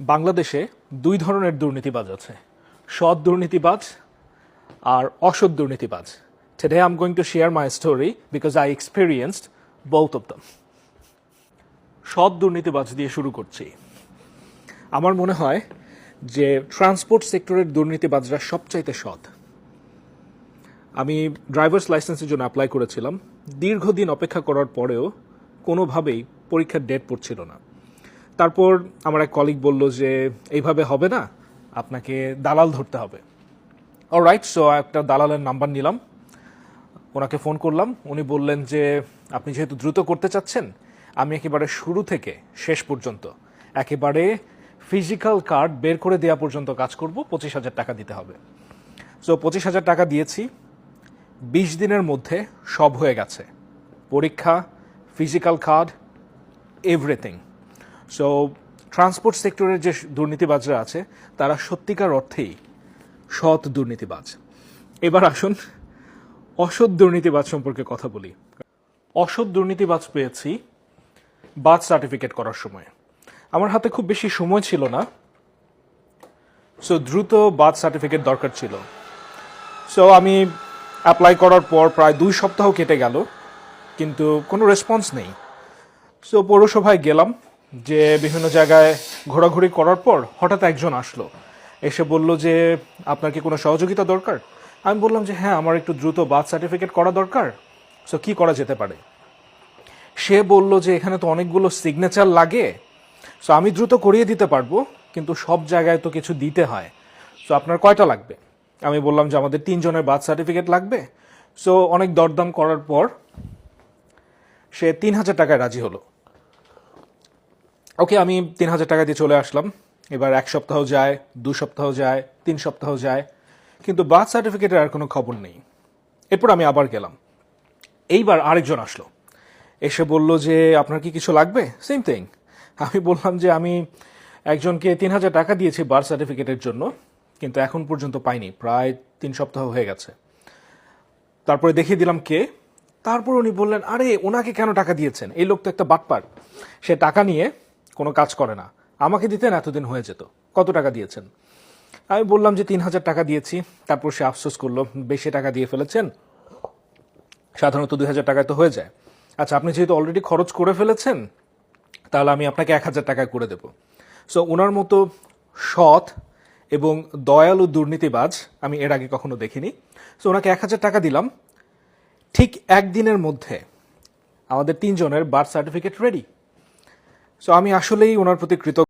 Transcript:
বাংলাদেশে দুই ধরনের দুর্নীতিবাজ আছে, সৎ দুর্নীতিবাজ আর অসৎ দুর্নীতিবাজ। Today I'm going to share my story because I experienced both of them. সৎ দুর্নীতিবাজ দিয়ে শুরু করছি। আমার মনে হয় যে ট্রান্সপোর্ট সেক্টরের দুর্নীতিবাজরা সবচাইতে সৎ। আমি ড্রাইভার্স লাইসেন্সের জন্য অ্যাপ্লাই করেছিলাম। দীর্ঘদিন অপেক্ষা করার পরেও কোনোভাবেই পরীক্ষার ডেট পড়ছিল না। তারপর আমার এক কলিগ বলল যে এইভাবে হবে না, আপনাকে দালাল ধরতে হবে। অলরাইট, সো একটা দালালের নাম্বার নিলাম, ওনাকে ফোন করলাম। উনি বললেন যে আপনি যেহেতু দ্রুত করতে চাচ্ছেন, আমি একেবারে শুরু থেকে শেষ পর্যন্ত একেবারে ফিজিক্যাল কার্ড বের করে দেওয়া পর্যন্ত কাজ করব, 25,000 টাকা দিতে হবে। সো 25,000 টাকা দিয়েছি। 20 দিনের মধ্যে সব হয়ে গেছে, পরীক্ষা, physical card, everything. So transport সেক্টরের যে দুর্নীতিবাজরা আছে তারা সত্যিকার অর্থেই সৎ দুর্নীতিবাজ। এবার আসুন অসৎ দুর্নীতিবাজ সম্পর্কে কথা বলি। অসৎ দুর্নীতিবাজ পেয়েছি বার্থ সার্টিফিকেট করার সময়। আমার হাতে খুব বেশি সময় ছিল না, সো দ্রুত বার্থ সার্টিফিকেট দরকার ছিল। সো আমি অ্যাপ্লাই করার পর প্রায় 2 সপ্তাহ কেটে গেল, কিন্তু কোনো রেসপন্স নেই। সো পৌরসভায় গেলাম, যে বিভিন্ন জায়গায় ঘোরাঘুরি করার পর হঠাৎ একজন আসলো, এসে বলল যে আপনার কি কোনো সহযোগিতা দরকার। আমি বললাম যে হ্যাঁ, আমার একটু দ্রুত বার্থ সার্টিফিকেট করা দরকার। সো কী করা যেতে পারে? সে বলল যে এখানে তো অনেকগুলো সিগনেচার লাগে, সো আমি দ্রুত করিয়ে দিতে পারবো, কিন্তু সব জায়গায় তো কিছু দিতে হয়। সো আপনার কয়টা লাগবে? আমি বললাম যে আমাদের 3 জনের বার্থ সার্টিফিকেট লাগবে। সো অনেক দরদাম করার পর সে 3,000 টাকায় রাজি হলো। ওকে, আমি 3,000 টাকা দিয়ে চলে আসলাম। এবার 1 সপ্তাহ যায়, 2 সপ্তাহ যায়, 3 সপ্তাহ যায়, কিন্তু বার্থ সার্টিফিকেটের আর কোনো খবর নেই। এরপর আমি আবার গেলাম। এইবার আরেকজন আসলো, এসে বলল যে আপনার কি কিছু লাগবে? Same thing. আমি বললাম যে আমি একজনকে 3,000 টাকা দিয়েছি বার্থ সার্টিফিকেটের জন্য, কিন্তু এখন পর্যন্ত পাইনি, প্রায় 3 সপ্তাহ হয়ে গেছে। তারপরে দেখিয়ে দিলাম কে। তারপর উনি বললেন, আরে ওনাকে কেন টাকা দিয়েছেন? এই লোক তো একটা বাটপার, সে টাকা নিয়ে কোনো কাজ করে না, আমাকে দিতেন এতদিন হয়ে যেত। কত টাকা দিয়েছেন? আমি বললাম যে 3,000 টাকা দিয়েছি। তারপর সে আফসোস করলো, বেশি টাকা দিয়ে ফেলেছেন, সাধারণত 2,000 টাকায় তো হয়ে যায়। আচ্ছা, আপনি যেহেতু অলরেডি খরচ করে ফেলেছেন, তাহলে আমি আপনাকে 1,000 টাকায় করে দেব। সো ওনার মতো সৎ এবং দয়ালু দুর্নীতিবাজ আমি এর আগে কখনো দেখিনি। সো ওনাকে 1,000 টাকা দিলাম। ঠিক 1 দিনের মধ্যে আমাদের 3 জনের বার্থ সার্টিফিকেট রেডি। সো আমি আসলেই ওনার প্রতি কৃতজ্ঞ।